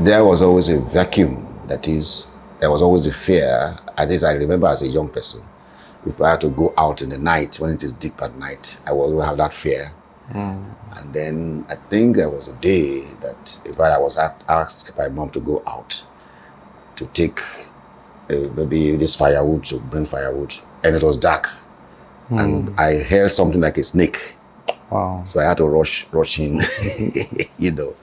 there was always a vacuum. That is, there was always a fear. At least I remember as a young person, if I had to go out in the night, when it is deep at night, I will always have that fear. And then I think there was a day that if I was asked my mom to go out to take maybe this firewood, to bring firewood, and it was dark. And I held something like a snake. Wow. So I had to rush in, you know.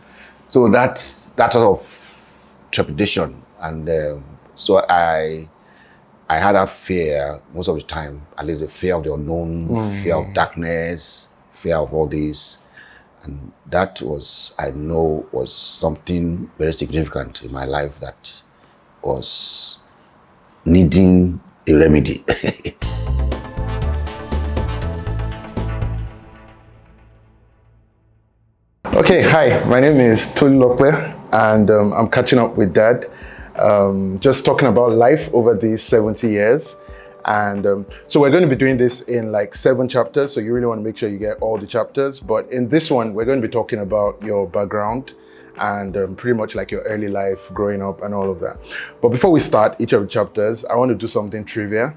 So that sort of trepidation, and so I had that fear most of the time, at least the fear of the unknown, fear of darkness, fear of all this, and that was, I know, was something very significant in my life that was needing a remedy. Okay, hi, my name is Tolu Lokwe, and I'm catching up with Dad, just talking about life over these 70 years. And so we're going to be doing this in like 7 chapters, so you really want to make sure you get all the chapters. But in this one, we're going to be talking about your background and pretty much like your early life, growing up and all of that. But before we start each of the chapters, I want to do something trivia,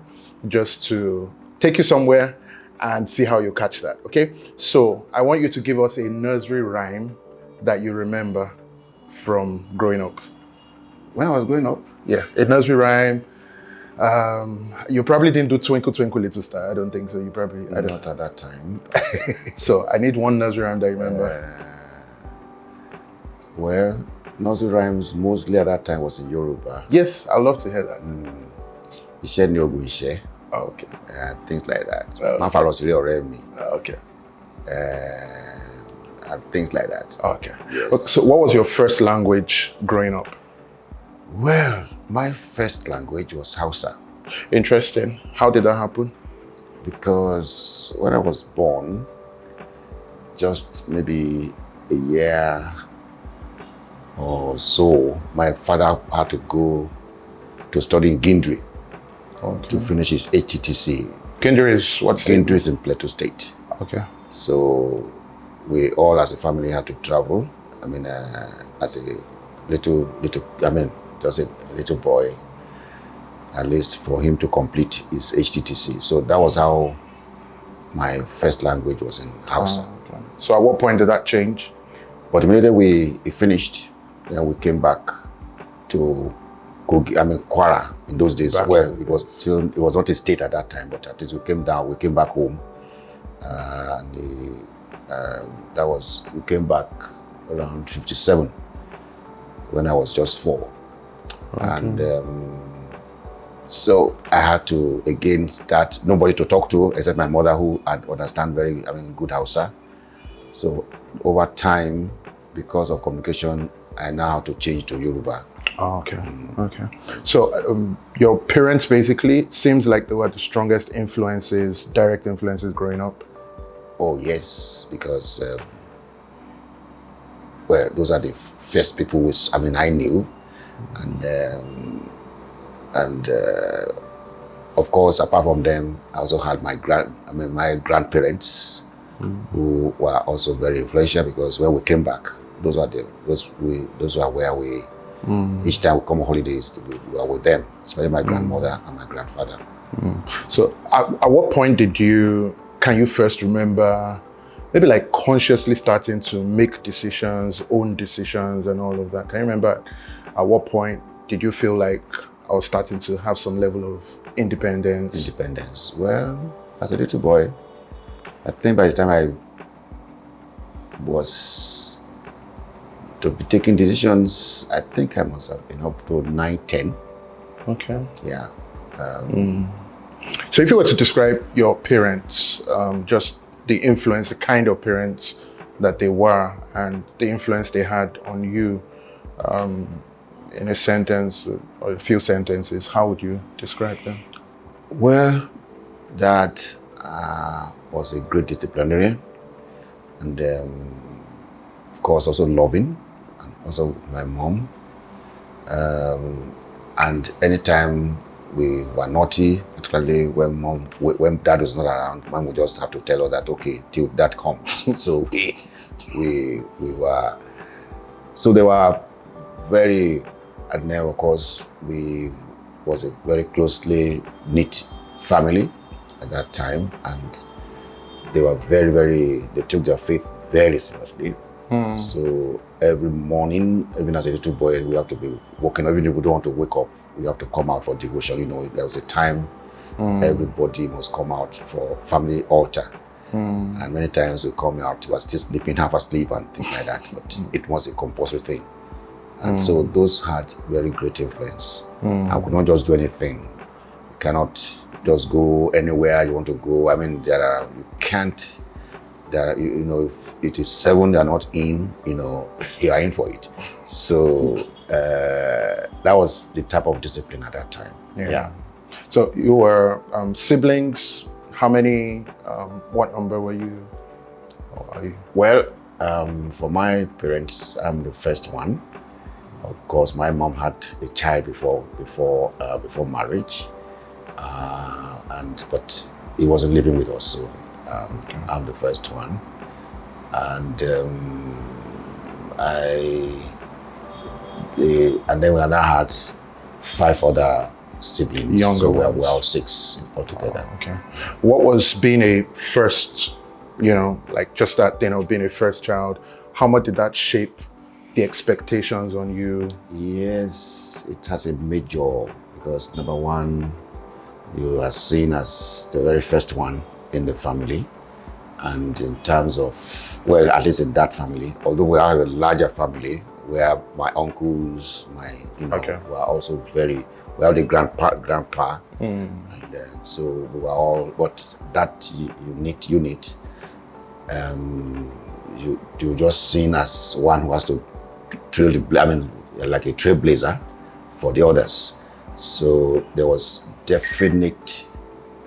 just to take you somewhere and see how you catch that, okay? So I want you to give us a nursery rhyme that you remember from growing up. When I was growing up? Yeah, a nursery rhyme. You probably didn't do Twinkle Twinkle Little Star. I don't think so. You probably... Not at that time. So I need one nursery rhyme that you remember. Well, nursery rhymes mostly at that time was in Yoruba. Yes, I'd love to hear that. Ishe ni ogun ishe. Oh, okay. Things like that. Okay. Mafarosiri oremi. Okay. And things like that. Okay. Yes. So what was your first language growing up? Well, my first language was Hausa. Interesting. How did that happen? Because when I was born, just maybe a year or so, my father had to go to study in Gindri to finish his HTTC. Gindri is what state? Gindri is in Plateau State. Okay. So we all as a family had to travel. I mean, as a just a little boy, at least for him to complete his HTTC. So that was how my first language was in Hausa. Okay. So at what point did that change? But immediately we finished, then we came back to Kwara in those days. Well, it was not a state at that time, but at least we came back home. We came back around 57 when I was just 4. Okay. And so I had to again start, nobody to talk to except my mother, who had understand good Hausa. So over time, because of communication, I now have to change to Yoruba. Oh, okay. Okay. So your parents basically, seems like they were the strongest influences, direct influences growing up. Oh yes, because those are the first people I knew, and of course, apart from them, I also had my grandparents, who were also very influential, because when we came back, those were where we each time we come on holidays, we were with them, especially my grandmother and my grandfather. So at what point can you first remember maybe like consciously starting to make decisions, own decisions and all of that? Can you remember at what point did you feel like I was starting to have some level of independence? Independence. Well, as a little boy, I think by the time I was to be taking decisions, I think I must have been up to 9, 10. Okay. Yeah. So if you were to describe your parents, just the influence, the kind of parents that they were and the influence they had on you, in a sentence or a few sentences, how would you describe them? Well, Dad was a great disciplinarian, and of course also loving, and also my mom. And anytime we were naughty, particularly when Dad was not around, Mom would just have to tell us that, okay, till Dad comes. So we were, so they were very, and then of course we was a very closely knit family at that time, and they were they took their faith very seriously. So every morning, even as a little boy, we have to be walking. Even if we don't want to wake up, we have to come out for devotion. There was a time everybody must come out for family altar. And many times we come out, we are still sleeping, half asleep and things like that. But it was a compulsory thing. And so those had very great influence. I could not just do anything. You cannot just go anywhere you want to go. I mean, you can't. If it is 7, they're not in. You are in for it. So that was the type of discipline at that time. Yeah. So you were siblings. How many? What number were you? Or are you? Well, for my parents, I'm the first one. Of course, my mom had a child before marriage, but he wasn't living with us, so I'm the first one, and and then we now had 5 other siblings, younger so ones. we're all 6 altogether. Oh, okay. What was being a first? Like just that, being a first child. How much did that shape the expectations on you? Yes, it has a major, because number one, you are seen as the very first one in the family, and in terms of, well, at least in that family, although we have a larger family where my uncles, were also we have the grandpa, and so we were all, but that unit, you're just seen as one who has to like a trailblazer for the others. So there was definite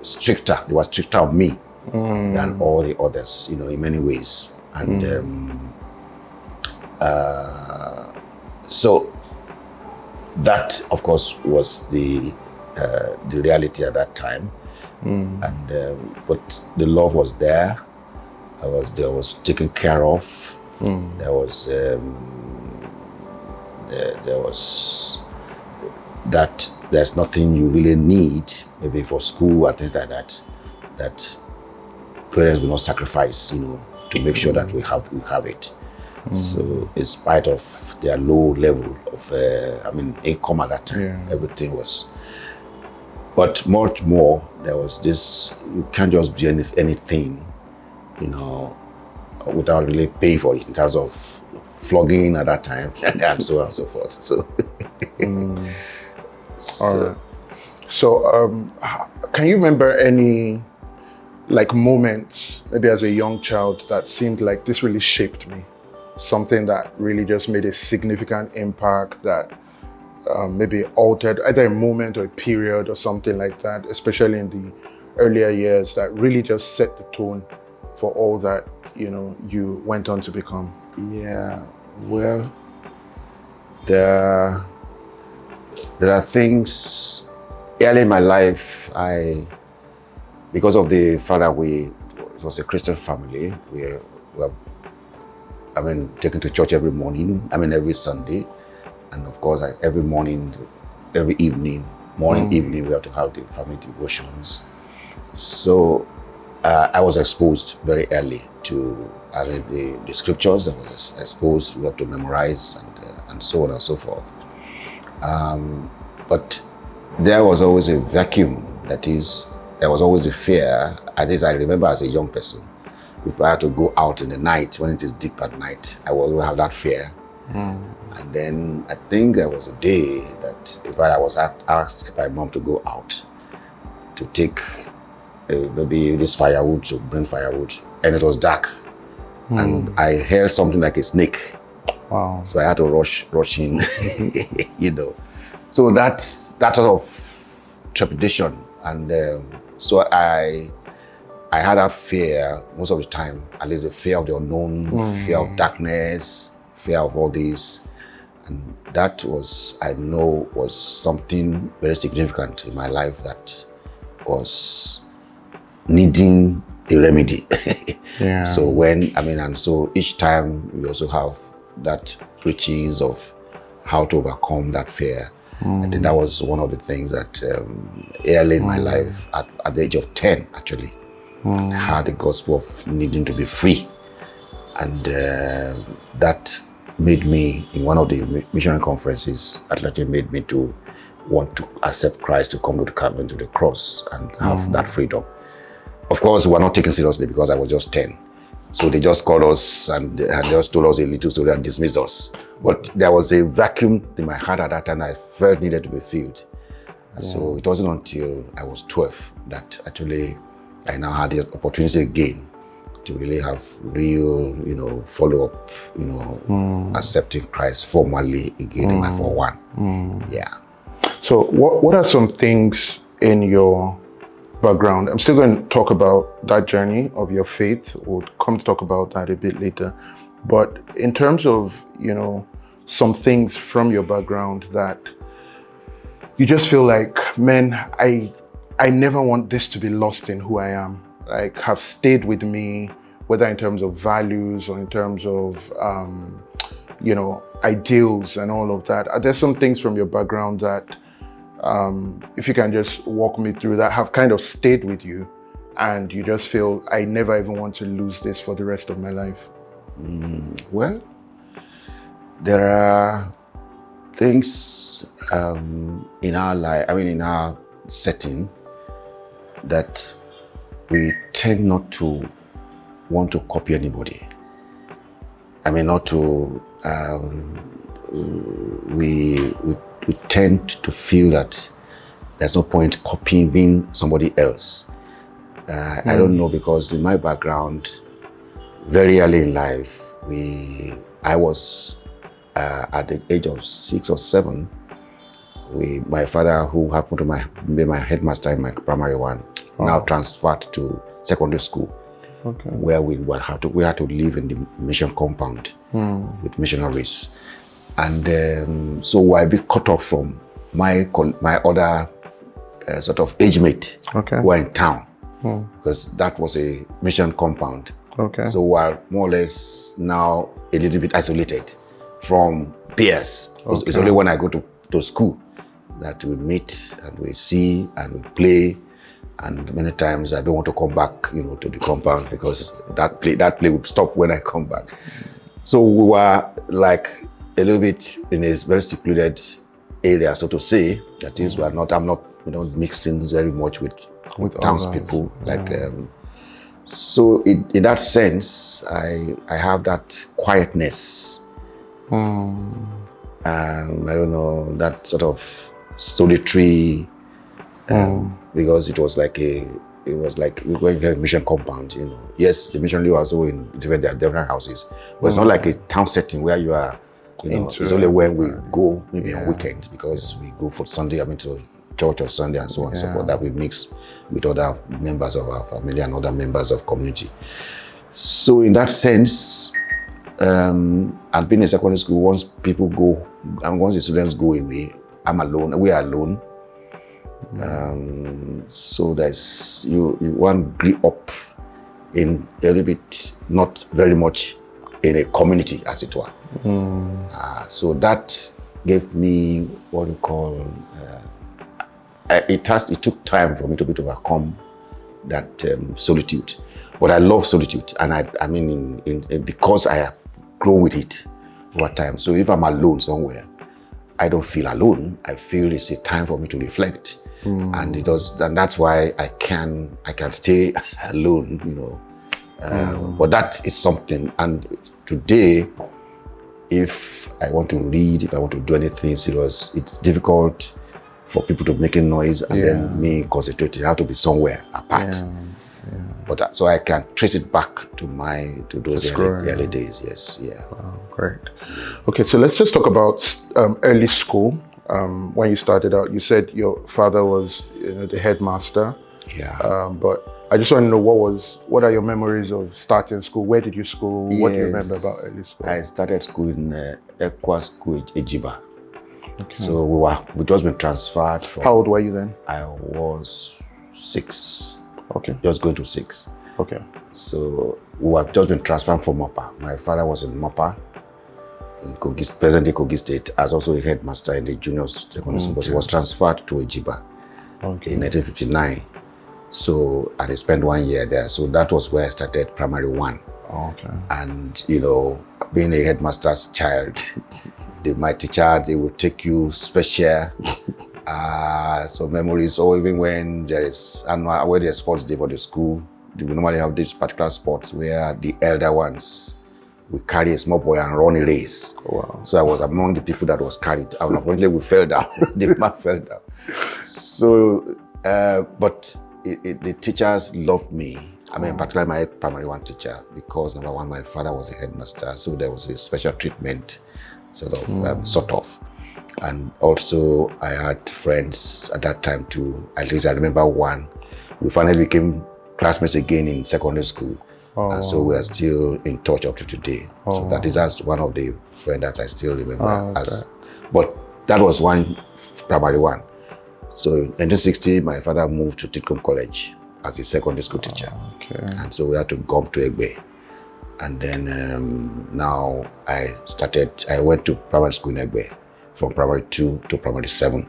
stricter. They were stricter on me than all the others, in many ways. And so that, of course, was the reality at that time. And but the love was there. There was taken care of. There was that there's nothing you really need, maybe for school and things like that, that parents will not sacrifice, to make sure that we have it. So in spite of their low level of income at that time, everything was. But much more, there was this, you can't just do anything, without really paying for it, in terms of flogging at that time, and so on and so forth. So, all right. So, can you remember any moments, maybe as a young child, that seemed like this really shaped me? Something that really just made a significant impact, that maybe altered either a moment or a period or something like that, especially in the earlier years, that really just set the tone for all that you went on to become? Yeah, well, there are things early in my life. Because of the fact that it was a Christian family, we were taken to church every morning. Every Sunday, and of course, every morning, every evening, evening, we have to have the family devotions. So I was exposed very early to the scriptures. I was exposed. We have to memorize and so on and so forth. But there was always a vacuum. That is, there was always a fear. At least I remember as a young person, if I had to go out in the night, when it is deep at night, I will have that fear. And then I think there was a day that if I was asked by mom to go out to take maybe this firewood, to bring firewood, and it was dark, and I heard something like a snake. Wow! So I had to rush in, So that sort of trepidation, and so I had that fear most of the time, at least the fear of the unknown, fear of darkness, fear of all this. And that was, I know, was something very significant in my life that was needing a remedy. So and so each time we also have that preachings of how to overcome that fear. I think that was one of the things that early in my life, at the age of 10, actually, I had the gospel of needing to be free. And that made me, in one of the missionary conferences, actually made me to want to accept Christ, to come to the cross and have that freedom. Of course, we were not taken seriously because I was just 10. So they just called us and just told us a little story and dismissed us. But there was a vacuum in my heart at that time I felt needed to be filled. And so it wasn't until I was 12 that actually I now had the opportunity again to really have real, follow-up, accepting Christ formally again in my 4-1. Yeah. So what are some things in your background? I'm still going to talk about that journey of your faith. We'll come to talk about that a bit later. But in terms of, some things from your background that you just feel like, man, I never want this to be lost in who I am. Like, have stayed with me, whether in terms of values or in terms of, ideals and all of that. Are there some things from your background that, if you can just walk me through that, have kind of stayed with you and you just feel, I never even want to lose this for the rest of my life? Well, there are things in our life, in our setting, that we tend not to want to copy anybody. Not to, we tend to feel that there's no point copying somebody else. I don't know, because in my background, very early in life, I was at the age of 6 or 7. My father, who happened to be my headmaster in my primary one, now transferred to secondary school, where we had to live in the mission compound with missionaries, and so I be cut off from my other sort of age mate who were in town, because that was a mission compound. So we are more or less now a little bit isolated from peers. It's only when I go to school that we meet and we see and we play, and many times I don't want to come back, to the compound, because that play would stop when I come back. So we were like a little bit in a very secluded area, so to say. That is, we don't mixing very much with townspeople. So in that sense, I have that quietness. I don't know, that sort of solitary, because it was like we went to a mission compound, Yes, the missionary was also in different houses, but it's not like a town setting where you are, it's only when we go, maybe on weekends, because we go for Sunday, to church on Sunday and so on and so forth, that we mix with other members of our family and other members of community. So in that sense, I've been in secondary school, once people go, and once the students go away, I'm alone, we are alone. So there's, you want to grow up in a little bit, not very much in a community, as it were. So that gave me what we call, it took time for me to be able to overcome that solitude. But I love solitude, and because I have grown with it over time. So if I'm alone somewhere, I don't feel alone. I feel it's a time for me to reflect, and that's why I can stay alone, But that is something. And today, if I want to read, if I want to do anything serious, it's difficult for people to make a noise and then me concentrating. I have to be somewhere apart. But so I can trace it back to those early days. Yes, Wow, great. Okay, so let's just talk about early school. When you started out, you said your father was the headmaster. But I just want to know, what are your memories of starting school? Where did you school? What do you remember about early school? I started school in Ekwa School, Ejiba. Okay. So we just been transferred from. How old were you then? I was 6. Okay. Just going to 6. Okay. So we have just been transferred from Mapa. My father was in Mapa. in present-day Kogi State, as also a headmaster in the junior secondary school, but he was transferred to Ejiba in 1959. So I spent 1 year there. So that was where I started primary one. And, being a headmaster's child, my teacher, they would take you special. So memories, or even when there's sports day for the school, we normally have these particular sports where the elder ones will carry a small boy and run a race. Wow. So I was among the people that was carried. Unfortunately, we fell down. The man fell down. So, but the teachers loved me. I mean, particularly my primary one teacher, because number one, my father was a headmaster, so there was a special treatment, sort of. And also, I had friends at that time too. At least I remember one. We finally became classmates again in secondary school. And so we are still in touch up to today. So that is as one of the friends that I still remember. But that was one primary one. So in 1960, my father moved to Titcomb College as a secondary school teacher. And so we had to come to Egbe. And then now I went to primary school in Egbe from primary 2 to primary 7.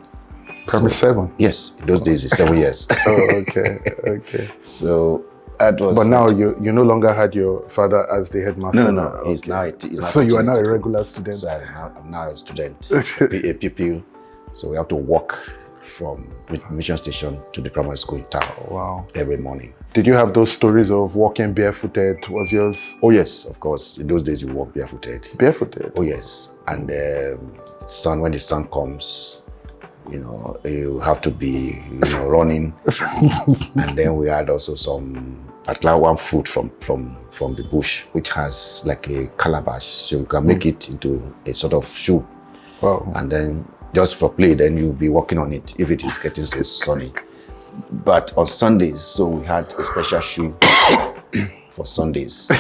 Primary 7? Yes, in those days it's 7 years. Okay. So that was. But now you no longer had your father as the headmaster. No. He's now. So you are now a regular student. So I'm now a student, a pupil. So we have to walk from Mission Station to the primary school in town. Wow. Every morning. Did you have those stories of walking barefooted? Was yours? Oh yes, of course. In those days you walk barefooted. Barefooted? Oh yes. And when the sun comes, you have to be, running. And then we had also some particular one fruit from the bush, which has like a calabash, so you can make it into a sort of shoe. Wow. And then just for play, then you'll be working on it if it is getting so sunny. But on Sundays, so we had a special shoe for Sundays.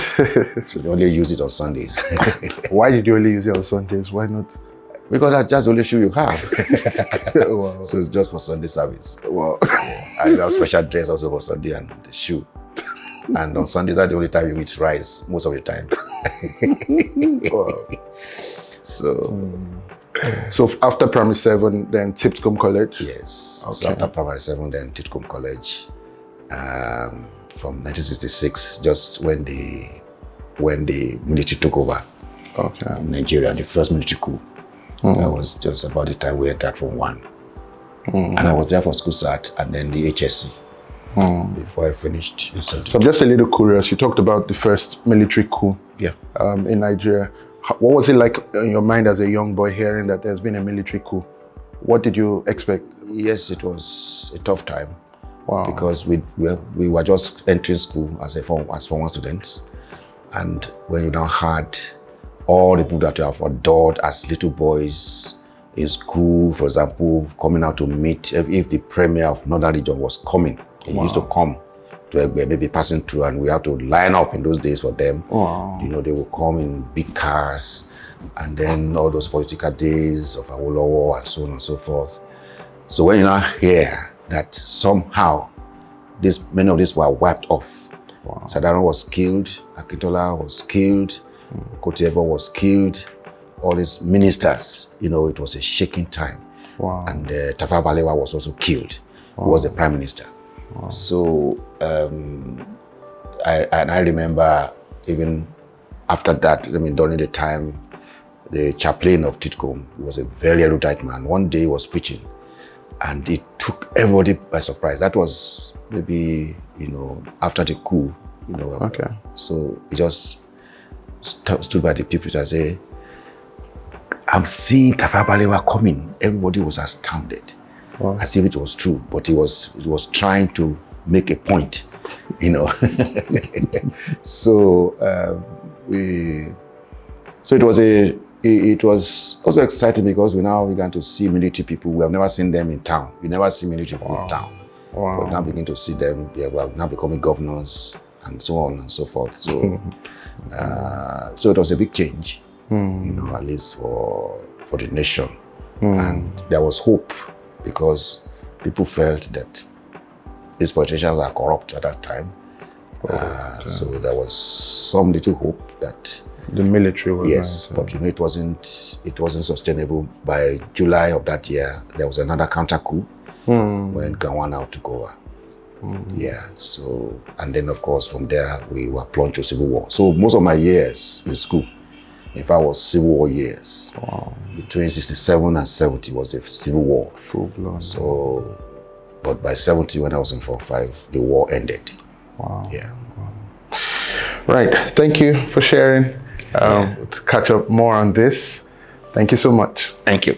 So we only use it on Sundays. Why did you only use it on Sundays? Why not? Because that's just the only shoe you have. Wow. So it's just for Sunday service. Wow. And you have special dress also for Sunday and the shoe. And on Sundays, that's the only time you eat rice, most of the time. Wow. So after primary 7, then Titcomb College? Yes. Okay. So after primary 7, then Titcomb College. From 1966, just when the military took over in Nigeria, the first military coup. That was just about the time we entered from 1. And I was there for school start and then the HSC before I finished in 72. So I'm just a little curious. You talked about the first military coup in Nigeria. What was it like in your mind as a young boy hearing that there's been a military coup? What did you expect? Yes, it was a tough time. Wow. Because we were just entering school as Form 1 students. And when you now had all the people that you have adored as little boys in school, for example, coming out to meet, if the premier of Northern Region was coming, he used to come to Egbe, maybe passing through, and we had to line up in those days for them. Wow. They would come in big cars, and then all those political days of Awolowo and so on and so forth. So when you now hear that somehow many of these were wiped off. Wow. Sadaran was killed, Akintola was killed, Kotiebo was killed, all these ministers, it was a shaking time. Wow. And Tafawa Balewa was also killed, who was the prime minister. Wow. So I remember even after that, during the time, the chaplain of Titcomb was a very erudite man. One day he was preaching and it took everybody by surprise. That was maybe, after the coup, Okay. So he just stood by the people and said, I'm seeing Tafawa Balewa coming. Everybody was astounded. Wow. As if it was true, but he was trying to make a point, So it was also exciting because we now began to see military people. We have never seen them in town. We never see military people in town. Wow. But now begin to see them. They are now becoming governors and so on and so forth. So, so it was a big change, at least for the nation. And there was hope because people felt that these politicians are corrupt at that time. So there was some little hope that The military was Yes, right, but you know it wasn't sustainable. By July of that year, there was another counter coup when Gowon now took over. Yeah, so, and then of course from there we were plunged to civil war. So most of my years in school, in fact, was civil war years. Wow. Between 67 and 70 was a civil war. Full blown. So, but by 70 when I was in 4-5, the war ended. Wow. Yeah. Right. Thank you for sharing. We'll catch up more on this. Thank you so much. Thank you.